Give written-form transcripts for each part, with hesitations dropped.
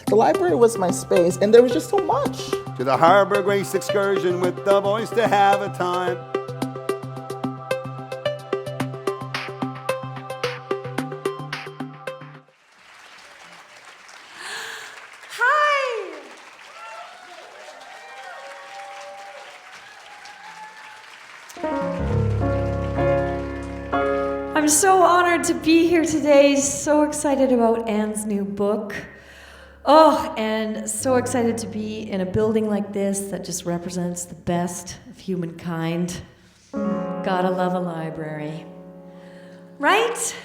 The library was my space, and there was just so much. To the Harbor Grace excursion with the boys to have a time. I'm so honored to be here today, so excited about Anne's new book. Oh, and so excited to be in a building like this that just represents the best of humankind. Gotta love a library. Right?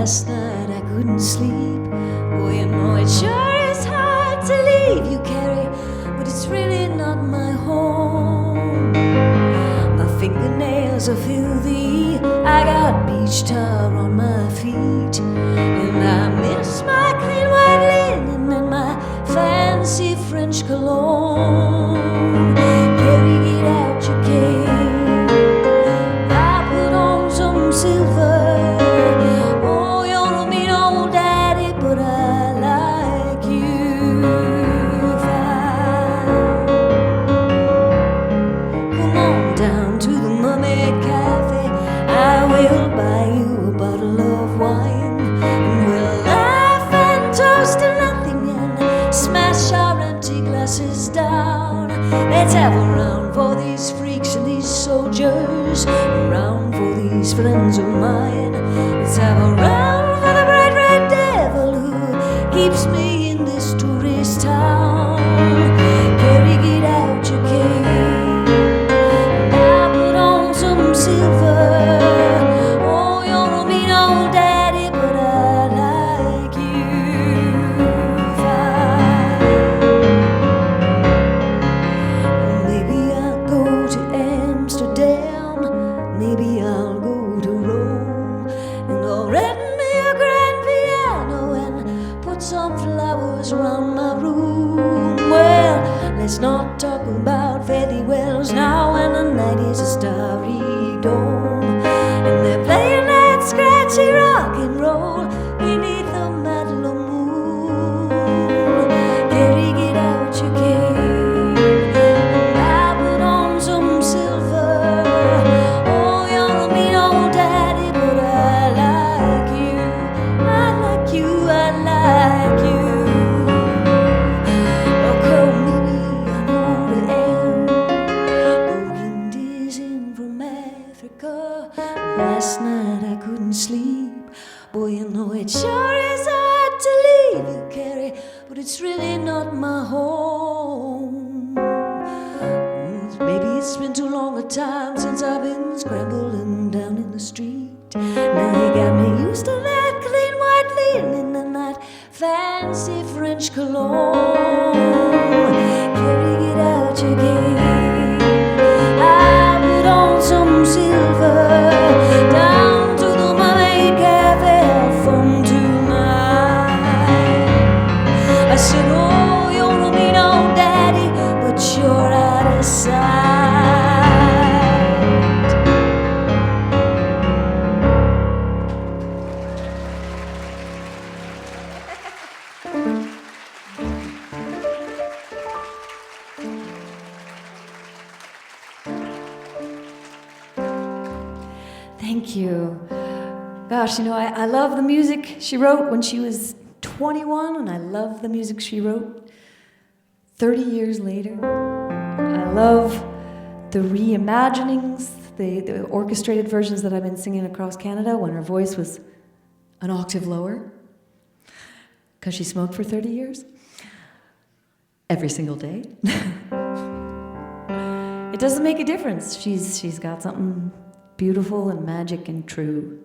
Last night I couldn't sleep. Boy, you know it sure is hard to leave you, Carrie, but it's really not my home. My fingernails are filthy, I got beach tar on my feet, and I miss my clean white linen and my fancy French cologne. Carrie, get out your cane, I put on some silver. Down. Let's have a round for these freaks and these soldiers, a round for these friends of mine. Let's have a round for the bright red devil who keeps me in this tourist town. Carrie, get out your cane, and I put on some silver. Oh, you're a mean old daddy, but I like you fine. Maybe I'll go to Rome, and I'll rent me a grand piano and put some flowers around my room. Well, let's not talk about fairy wells now, and the night is a starry dome, and they're playing that scratchy rock and roll beneath the Madeline moon. Carrie, get out your cane, and I put on some silver. Last night I couldn't sleep. Boy, you know it sure is hard to leave you, Carrie, but it's really not my home. Maybe it's been too long a time since I've been scrambling down in the street. Now you got me used to that clean white linen and that fancy French cologne. Carrie, get out your game, I put on some silver. Down to the Mermaid Cafe from tonight. I said, oh, you're a mean old daddy, but you're out of sight. Thank you. Gosh, you know, I love the music she wrote when she was 21, and I love the music she wrote 30 years later. I love the reimaginings, the orchestrated versions that I've been singing across Canada when her voice was an octave lower, because she smoked for 30 years, every single day. It doesn't make a difference. She's got something beautiful and magic and true.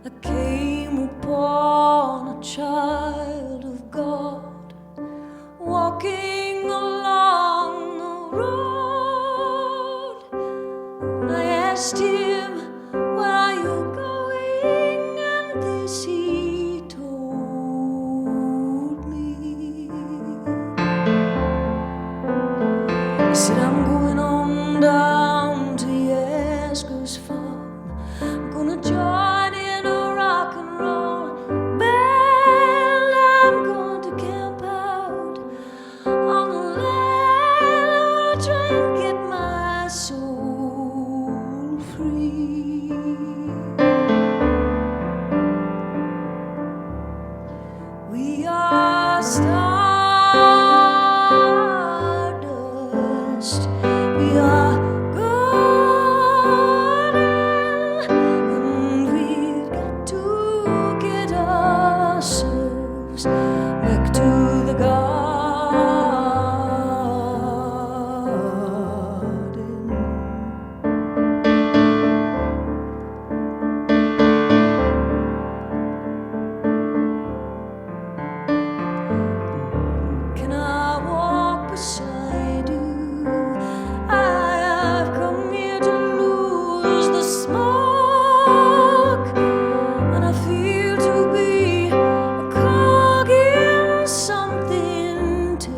I came upon a child of God walking along asked him, where are you going? And this he told me. He said, I'm going on down to Yesco's farm. I'm gonna join in a rock and roll band. I'm going to camp out on the land. I'm gonna try and get my soul free. We are stardust. We are golden, and we've got to get ourselves back to the garden. Can I walk beside you? I have come here to lose the smoke, and I feel to be a cog in something turning.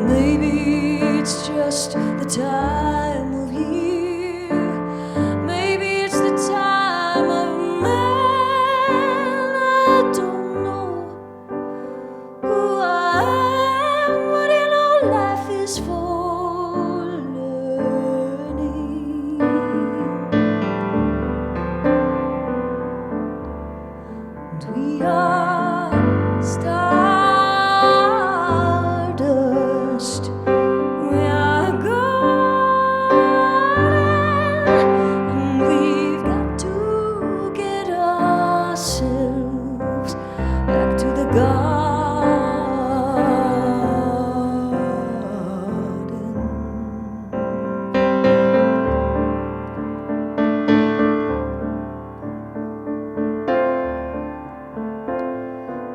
Maybe it's just the time of year. Maybe it's the time of man. I don't know who I am, but you know life is for learning. And we are stardust. We are golden, and we've got to get ourselves back to the garden.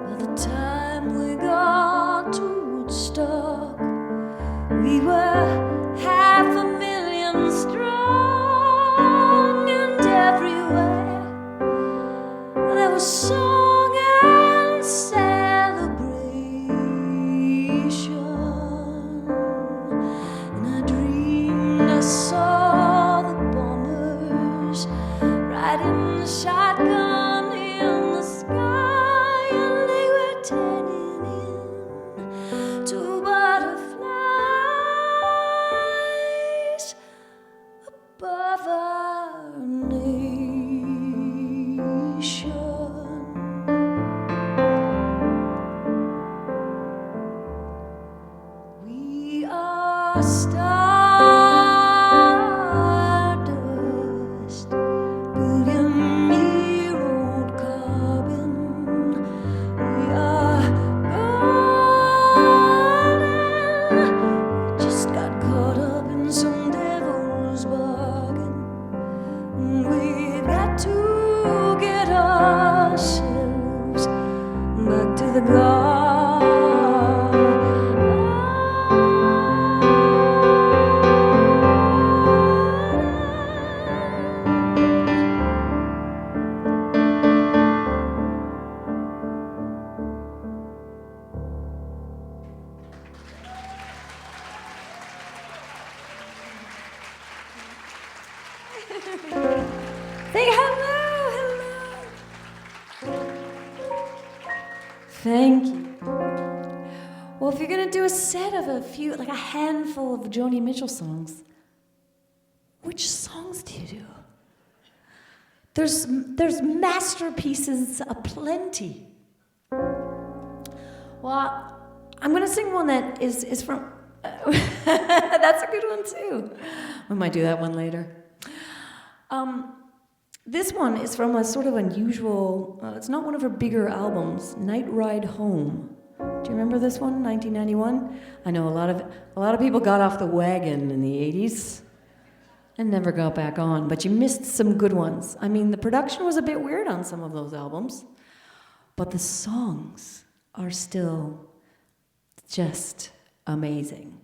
By the time we got to Woodstock, we were 500,000 strong, and everywhere there was song and celebration. And I dreamed I saw the bombers riding shotgun in the sky, and they were turning into butterflies above our nation. We are stardust, billion-year-old carbon. We are golden. We just got caught up in some devil's bargain. And we've got to get ourselves back to the garden. Say hello, hello. Thank you. Well, if you're gonna do a set of a few, like a handful of Joni Mitchell songs, which songs do you do? There's masterpieces aplenty. Well, I'm gonna sing one that is from. That's a good one too. We might do that one later. This one is from a sort of unusual. It's not one of her bigger albums. Night Ride Home. Do you remember this one, 1991? I know a lot of people got off the wagon in the 80s and never got back on, but you missed some good ones. I mean, the production was a bit weird on some of those albums, but the songs are still just amazing.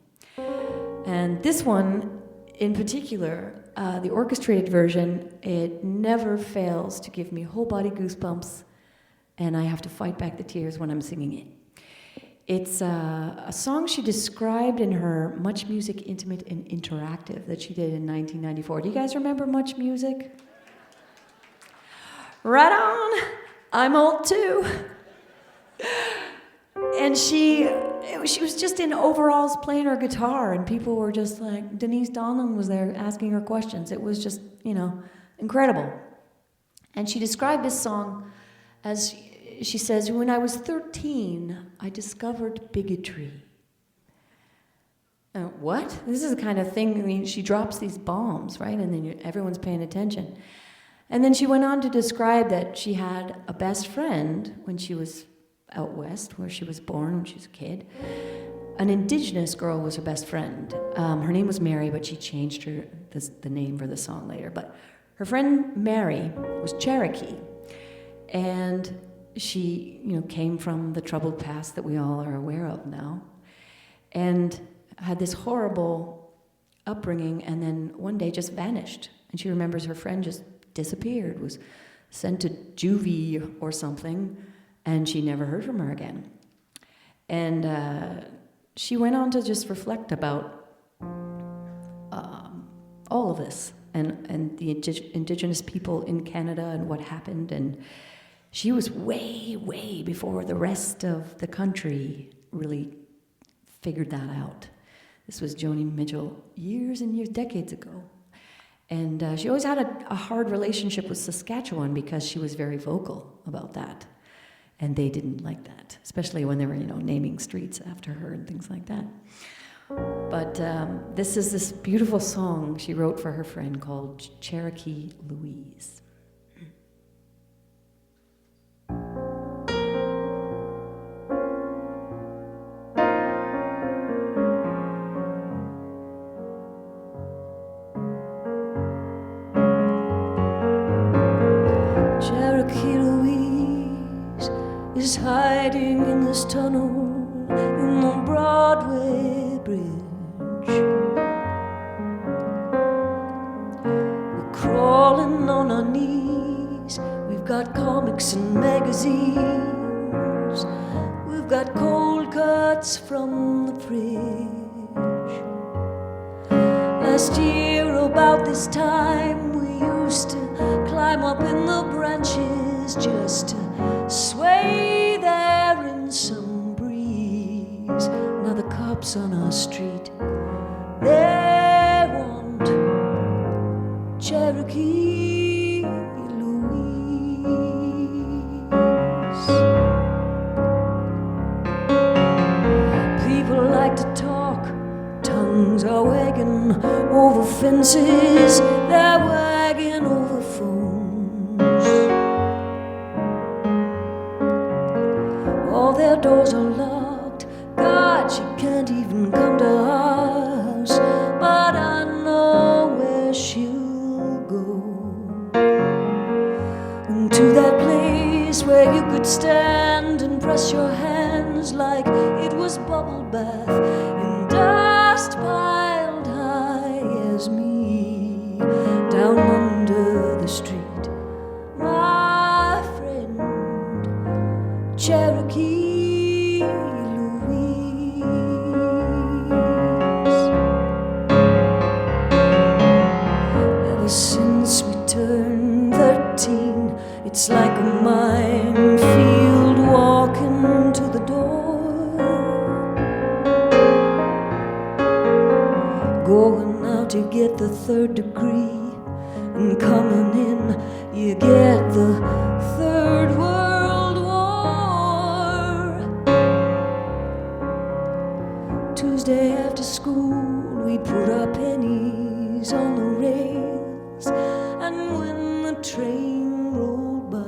And this one, in particular, the orchestrated version, it never fails to give me whole body goosebumps, and I have to fight back the tears when I'm singing it. It's a song she described in her Much Music Intimate and Interactive that she did in 1994. Do you guys remember Much Music? Right on! I'm old too. And she was just in overalls playing her guitar, and people were just like, Denise Donlin was there asking her questions. It was just, incredible. And she described this song as, she says, when I was 13, I discovered bigotry. What? This is the kind of thing, I mean, she drops these bombs, right? And then everyone's paying attention. And then she went on to describe that she had a best friend when she was out west, where she was born when she was a kid. An indigenous girl was her best friend. Her name was Mary, but she changed the name for the song later. But her friend Mary was Cherokee, and she, came from the troubled past that we all are aware of now, and had this horrible upbringing, and then one day just vanished. And she remembers her friend just disappeared, was sent to juvie or something, and she never heard from her again. And she went on to just reflect about all of this and the indigenous people in Canada and what happened. And she was way, way before the rest of the country really figured that out. This was Joni Mitchell years and years, decades ago. And she always had a hard relationship with Saskatchewan because she was very vocal about that. And they didn't like that, especially when they were, naming streets after her and things like that. But this is this beautiful song she wrote for her friend called Cherokee Louise. Cherokee Louise is hiding in this tunnel in the Broadway Bridge. We're crawling on our knees. We've got comics and magazines. We've got cold cuts from the fridge. Last year about this time we used to climb up in the branches just to sway there in some breeze. Now the cops on our street, they want Cherokee Louise. People like to talk, tongues are wagging over fences, they're wagging over phones. All their doors are locked, God, she can't even come to our house, but I know where she'll go. And to that place where you could stand and press your hands like it was bubble bath in dust piled high as me down under the street. My friend Cherokee Louise. Ever since we turned 13, it's like a minefield walking to the door. Going out to get the 3rd degree, and coming in you get the 3rd World War. Tuesday after school we put our pennies on the rails, and when the train rolled by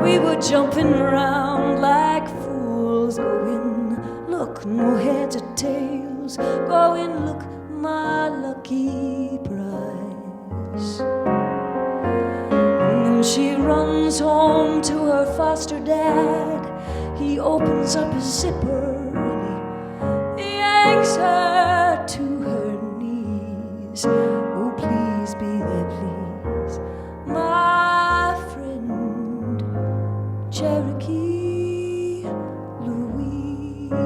we were jumping around like fools, going, look, no heads or tails, going, look, my lucky prize. And then she runs home to her foster dad. He opens up his zipper and he brings her to her knees. Oh, please be there, please, my friend Cherokee Louise.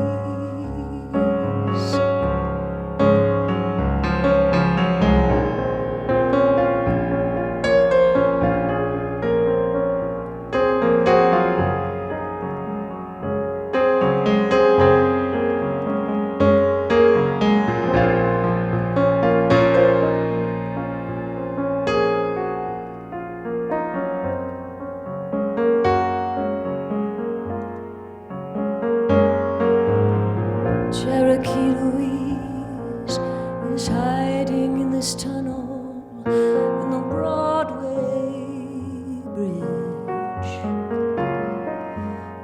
Cherokee Louise is hiding in this tunnel in the Broadway bridge,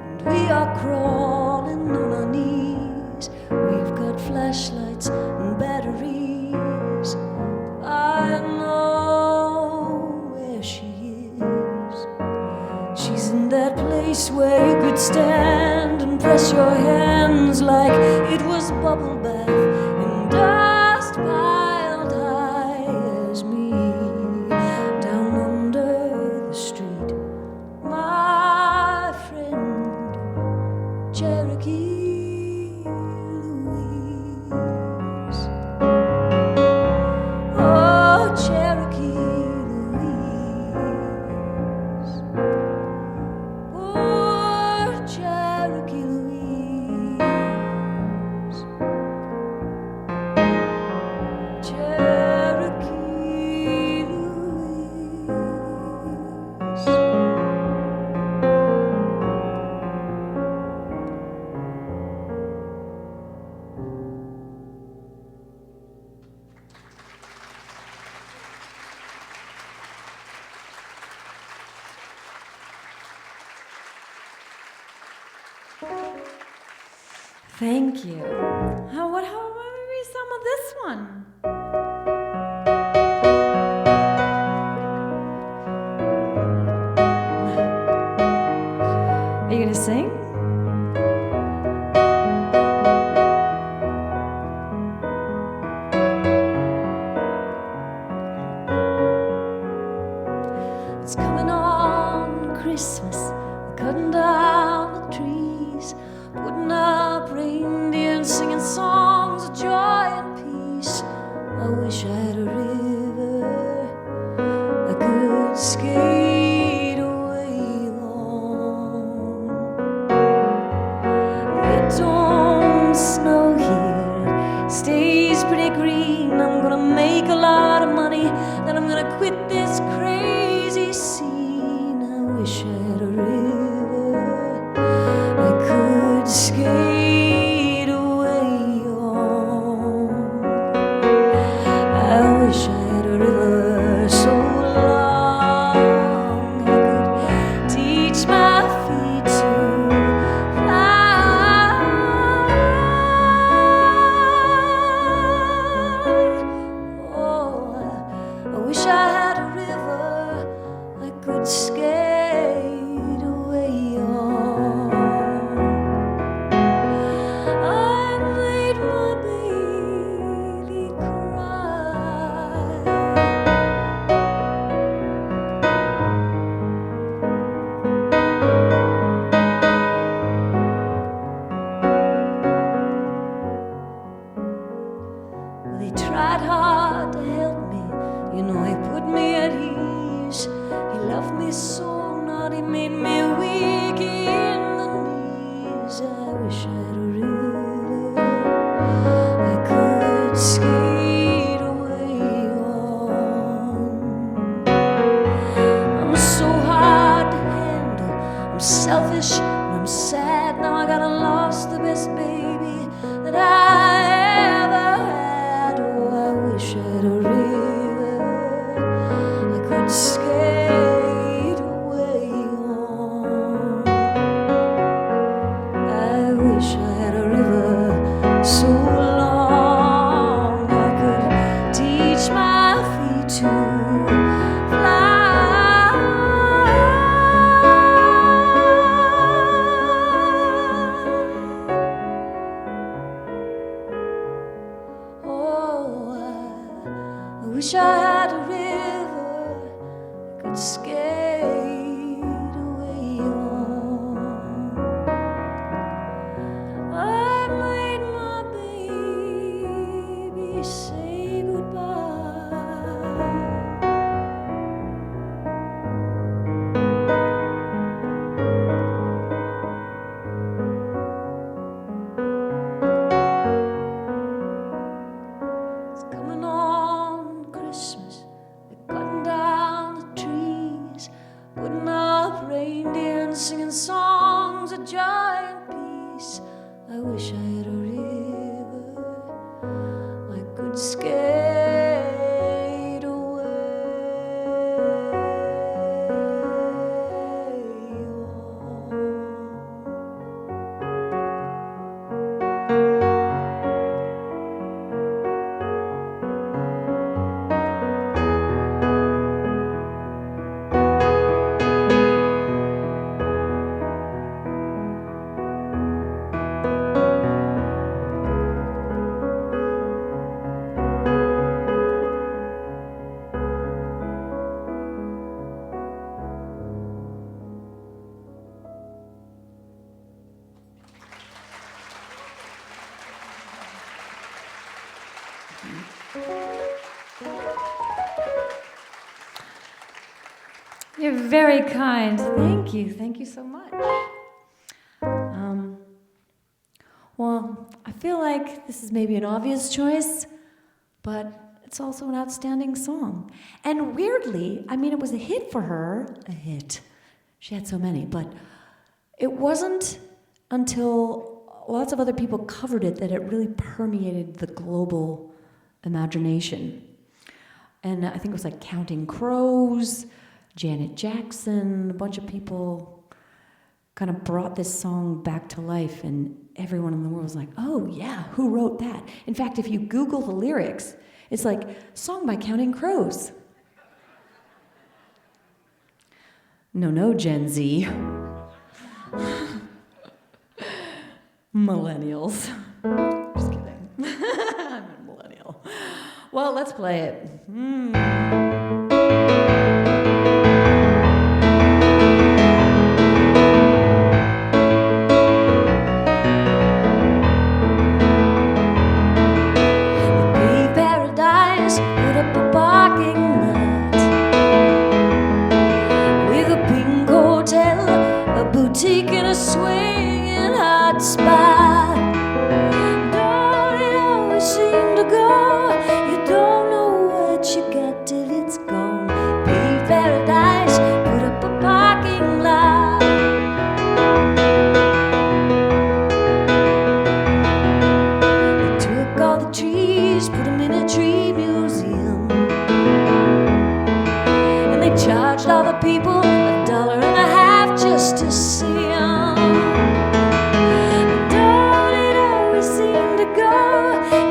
and we are crawling on our knees. We've got flashlights and batteries. I know where she is. She's in that place where you could stand and press your hands like it was bubble bath in dust piled high as me down under the street. My friend Cherokee Louise. Oh, Cherokee Louise. Poor Cherokee Louise. Cherokee Louise. Thank you. How maybe some of this one? Are you gonna sing? It's coming on Christmas. We're cutting down the trees, putting up reindeer and singing songs of joy and peace. I wish I had a river I could skate away on. It don't snow here, it stays pretty green. I'm gonna make a lot of money, then I'm gonna quit this crazy scene. I wish I had a river I could skate away on. I wish I had a river so long I could teach my feet to fly. Oh, I wish I had a river I could skate away on. I made my baby cry. They tried hard to help me, you know, he put me at ease. He loved me so not, he made me weak in the knees. I wish I had a river I could skate away on. I'm so hard to handle, I'm selfish and I'm sad. Now I gotta lost the best baby that I ever had. Oh, I wish I had a river I could skate away on. I wish I had a river so long I could teach my feet to fly. wish I had a river I could skate away on. I made my baby say goodbye. It's coming on Christmas. They're cutting down the trees, putting up reindeer and singing songs of joy and peace. I wish I had a river I could skate away You're very kind. Thank you. Thank you so much. Well, I feel like this is maybe an obvious choice, but it's also an outstanding song. And weirdly, I mean, it was a hit for her. A hit. She had so many, but it wasn't until lots of other people covered it that it really permeated the global imagination. And I think it was like Counting Crows, Janet Jackson, a bunch of people kind of brought this song back to life, and everyone in the world was like, oh yeah, who wrote that? In fact, if you Google the lyrics, it's like, song by Counting Crows. No, Gen Z. Millennials. Just kidding. I'm a millennial. Well, let's play it. Boutique in a swinging hot spot. Don't it always seem to go? You don't know what you got till it's gone. Paved paradise, put up a parking lot. They took all the trees, put them in a tree museum, and they charged all the people $1.50 just to see 'em. Don't it always seem to go?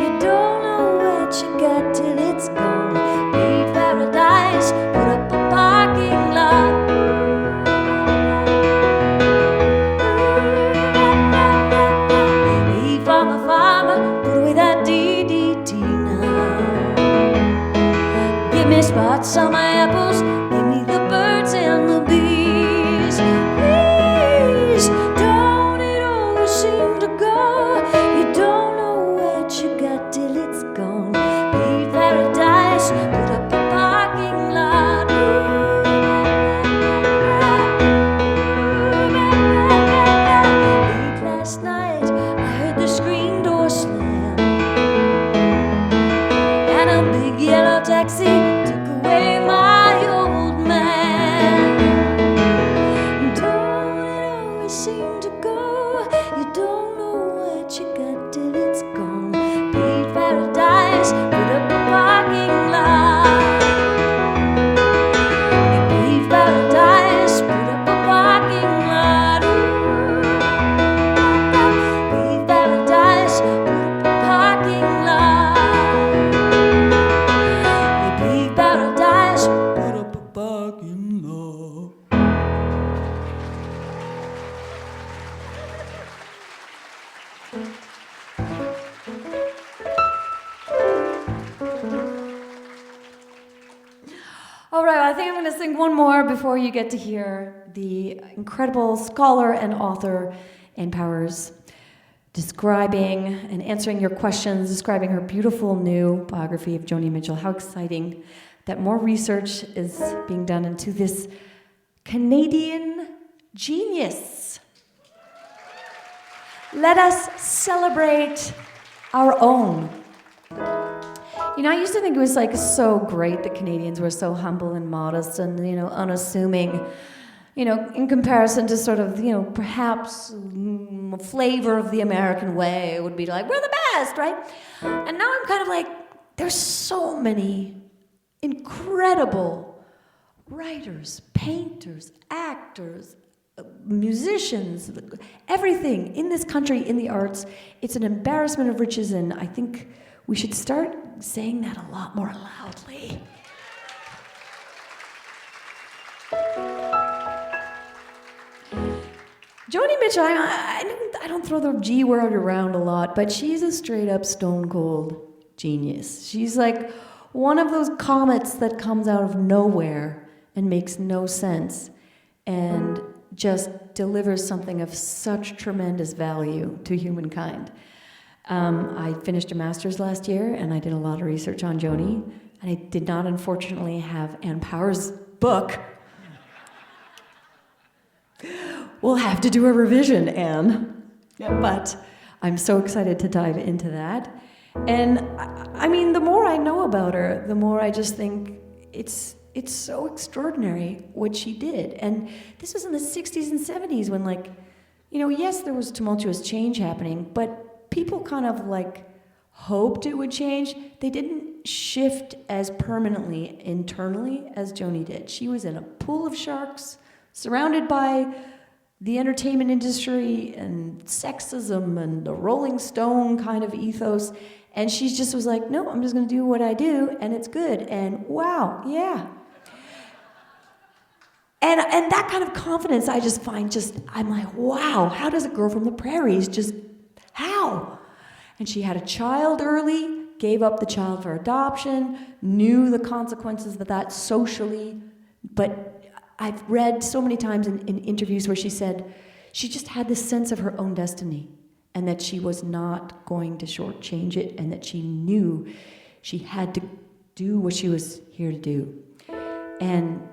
You don't know what you got till it's gone. Paved paradise, put up a parking lot. Hey, farmer, farmer, put away that DDT now. Give me spots on my apples, give me the birds and the bees. Please, don't it always seem to go? You don't know what you got till it's gone. Paved paradise, put up a parking lot. Late last night, I heard the screen door slam, and a big yellow taxi took away my old man. Don't it always seem to go? You don't know what you got till it's gone. Paved paradise, put up a parking lot. Paved paradise, put up a parking lot. Paved paradise, put up a parking lot. Paved paradise, put up a parking lot. one more before you get to hear the incredible scholar and author Ann Powers describing and answering your questions, describing her beautiful new biography of Joni Mitchell. How exciting that more research is being done into this Canadian genius. Let us celebrate our own. You know, I used to think it was like so great that Canadians were so humble and modest and, unassuming, in comparison to sort of, perhaps a flavor of the American way would be like, we're the best, right? And now I'm kind of like, there's so many incredible writers, painters, actors, musicians, everything in this country, in the arts. It's an embarrassment of riches, and I think we should start saying that a lot more loudly. Joni Mitchell, I don't throw the G word around a lot, but she's a straight up stone cold genius. She's like one of those comets that comes out of nowhere and makes no sense and just delivers something of such tremendous value to humankind. I finished a master's last year, and I did a lot of research on Joni, and I did not, unfortunately, have Ann Powers' book. We'll have to do a revision, Anne. But I'm so excited to dive into that. And, I mean, the more I know about her, the more I just think it's so extraordinary what she did. And this was in the 60s and 70s when, yes, there was tumultuous change happening, but people kind of hoped it would change. They didn't shift as permanently internally as Joni did. She was in a pool of sharks, surrounded by the entertainment industry and sexism and the Rolling Stone kind of ethos. And she just was like, no, I'm just going to do what I do, and it's good. And wow, yeah. And that kind of confidence I just find I'm like, wow, how does a girl from the prairies how? And she had a child early, gave up the child for adoption, knew the consequences of that socially. But I've read so many times in interviews where she said she just had this sense of her own destiny and that she was not going to shortchange it and that she knew she had to do what she was here to do. And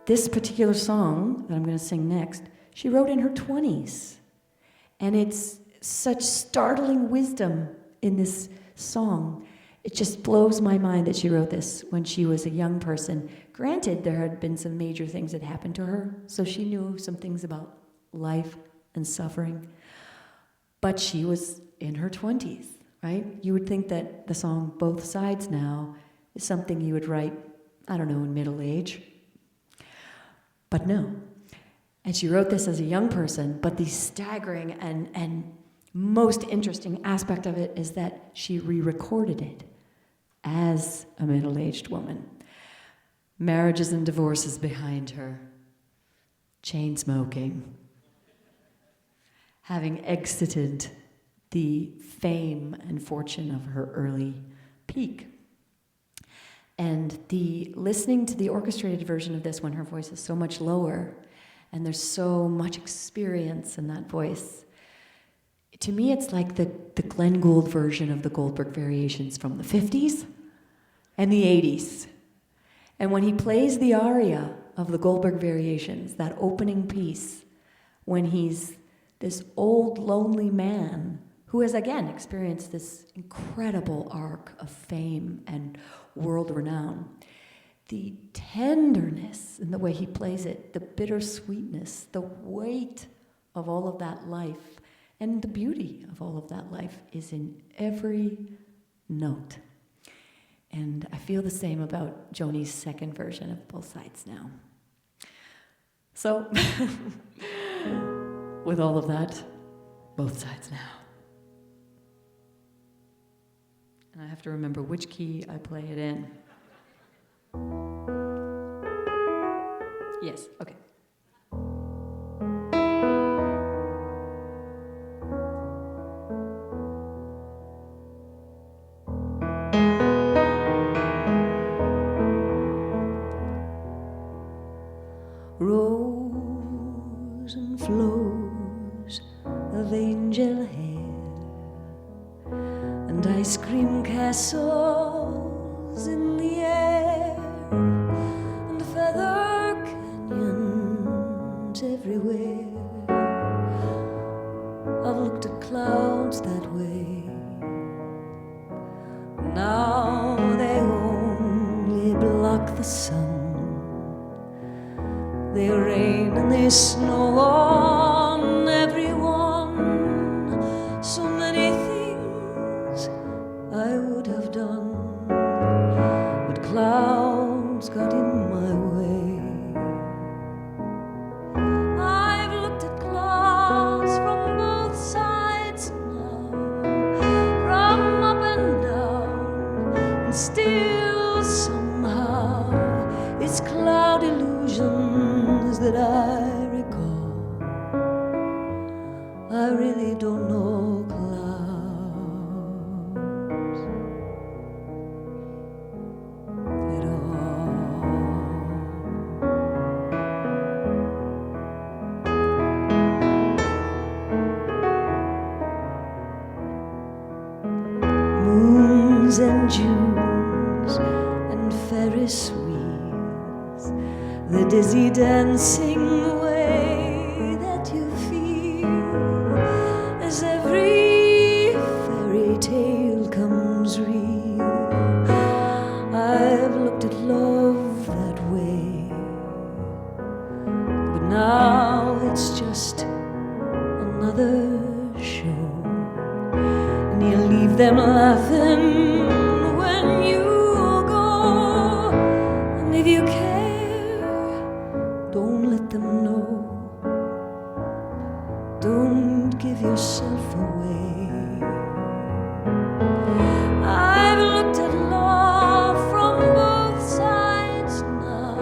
this particular song that I'm going to sing next, she wrote in her 20s. And it's such startling wisdom in this song. It just blows my mind that she wrote this when she was a young person. Granted, there had been some major things that happened to her, so she knew some things about life and suffering. But she was in her 20s, right? You would think that the song Both Sides Now is something you would write, I don't know, in middle age. But no. And she wrote this as a young person, but the staggering and most interesting aspect of it is that she re-recorded it as a middle-aged woman. Marriages and divorces behind her. Chain smoking. Having exited the fame and fortune of her early peak. And listening to the orchestrated version of this when her voice is so much lower and there's so much experience in that voice, to me it's like the Glenn Gould version of the Goldberg Variations from the 50s and the 80s. And when he plays the aria of the Goldberg Variations, that opening piece, when he's this old, lonely man who has, again, experienced this incredible arc of fame and world renown, the tenderness in the way he plays it, the bittersweetness, the weight of all of that life, and the beauty of all of that life is in every note. And I feel the same about Joni's second version of Both Sides Now. So, with all of that, Both Sides Now. And I have to remember which key I play it in. Yes, okay. of angel hair and ice cream castles in the air and feather canyons everywhere. I've looked at clouds that way. Now they only block the sun. They rain and they snow on everyone. So many things I would have done, but clouds got in my way. I've looked at clouds from both sides now, from up and down, and still somehow it's cloud illusions that I recall. I really don't know clouds at all. Moons and Junes and Ferris wheels, the dizzy dancing way that you feel as every fairy tale comes real. I've looked at love that way, but now it's just another show, and you leave them laughing when you go. And if you care, don't let them know. Don't give yourself away. I've looked at love from both sides now,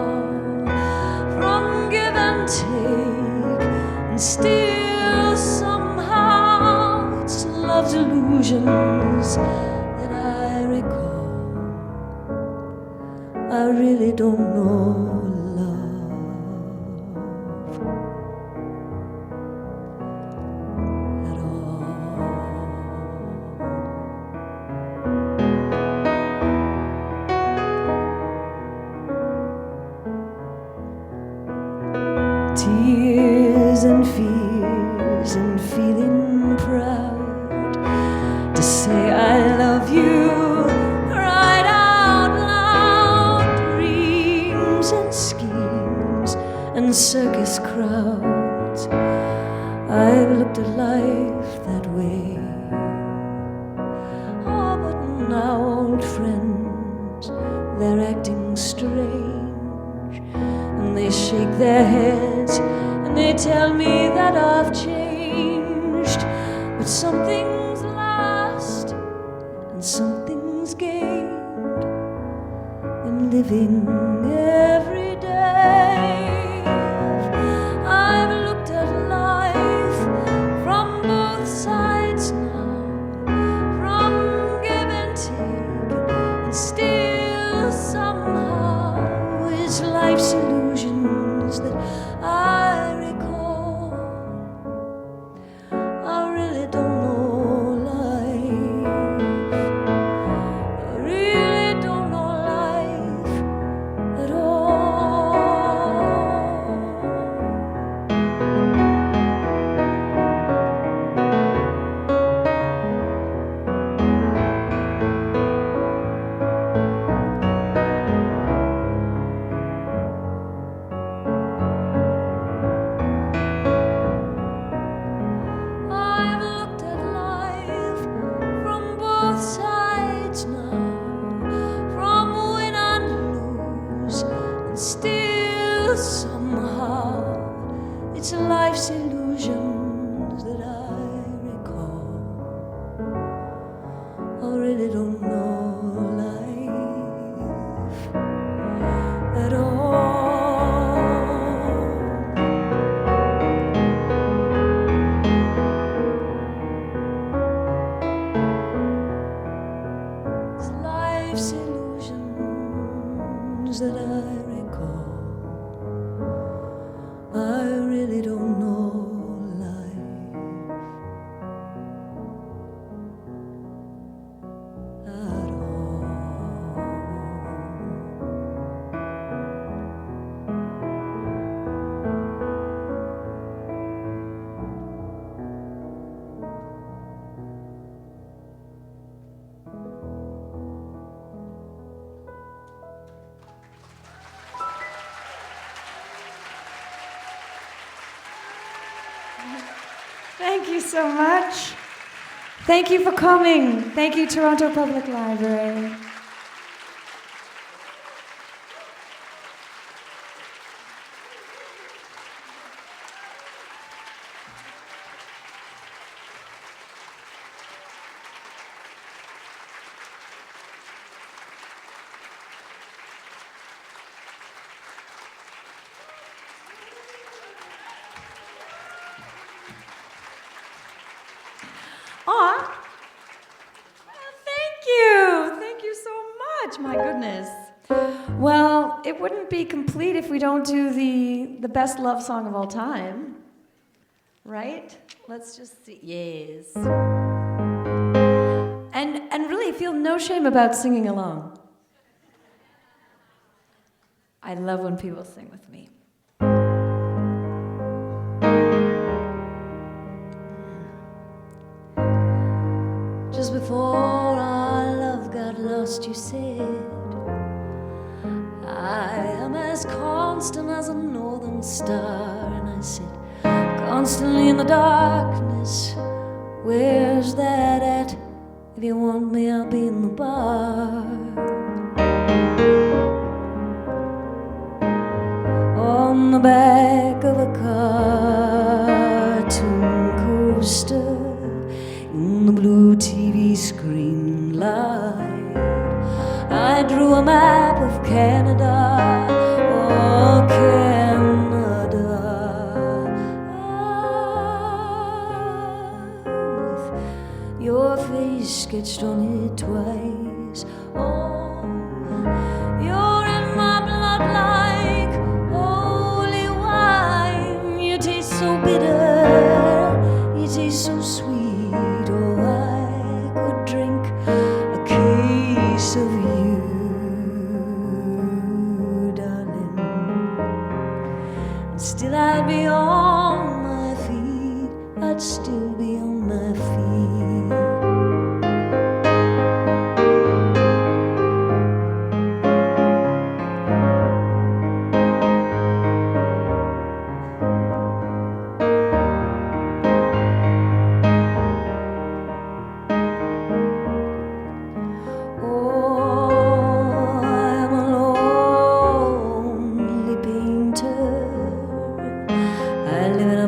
from give and take, and still somehow it's love's illusions that I recall. I really don't know love at all. Tears and fears and feeling proud to say I love you right out loud. Dreams and schemes and circus crowds. I've looked at life that way. Oh, but now old friends, they're acting strange, and they shake their heads and they tell me that I've changed. But something's lost and something's gained in living every day. I've looked at life from both sides now, from give and take, and still somehow it's life's illusions that I recall. I really don't know life. I really don't know life at all. I've looked at life from both sides now, from win and lose, and still somehow it's life's illusions that I recall. I really don't know life at all. It's life's illusions that I recall. I really don't know life Thank you so much. Thank you for coming. Thank you, Toronto Public Library. Aw, thank you. Thank you so much. My goodness. Well, it wouldn't be complete if we don't do the best love song of all time. Right? Let's just see. Yes. And really feel no shame about singing along. I love when people sing with me. Just before our love got lost, you said, I am as constant as a northern star. And I said, constantly in the darkness, where's that at? If you want me, I'll be in the bar. On the back of a cartoon coaster, in the blue TV screen light, I drew a map of Canada, oh Canada, with your face sketched on it twice. Oh, you're in my blood like holy wine. You taste so bitter, you taste so sweet. Of you, darling, and still I'd be on my feet, I'd still be on my feet.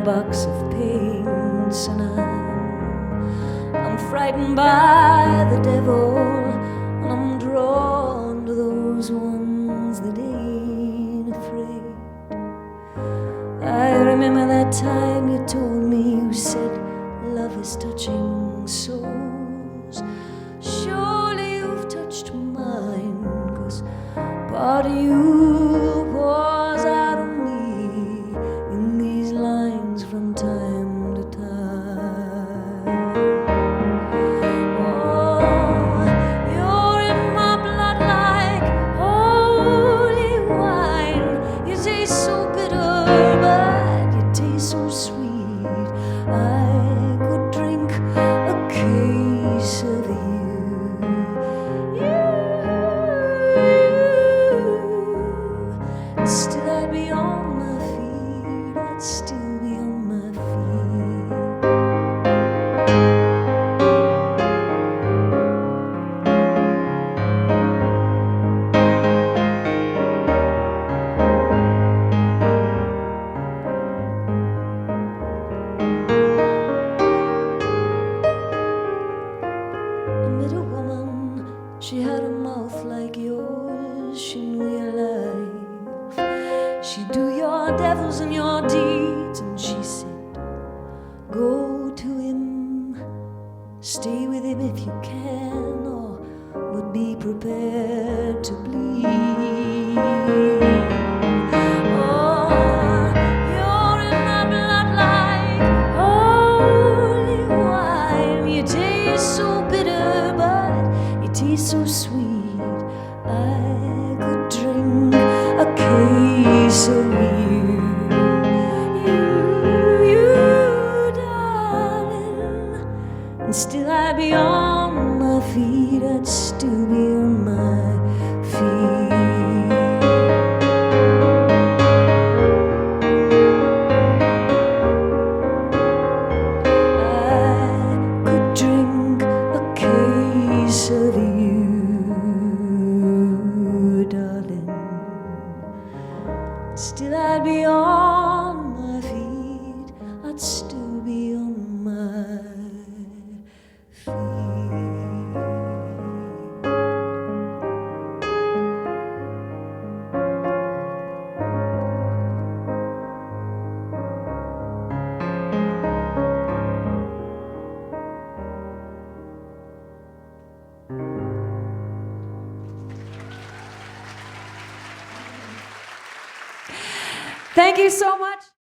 Box of paints, and I'm frightened by the devil, and I'm drawn to those ones that ain't afraid. I remember that time you told me, you said love is touching souls. Surely you've touched mine, 'cause part of you pours out of me in these lines from time to time. Oh, you're in my blood like holy wine. You taste so bitter, but you taste so sweet. I could drink a case of you. Still I'd be on my feet, I'd still be on my I met a woman, she had a mouth like yours, she knew your life. She'd do your devils and your deeds, and she said, go to him, stay with him if you can, or but be prepared to bleed. Oh, you're in my blood like holy wine. You taste so bitter, but you taste so sweet. I could drink a case of you, darling, and still I'd be on my feet, I'd still be on my feet. Thank you so much.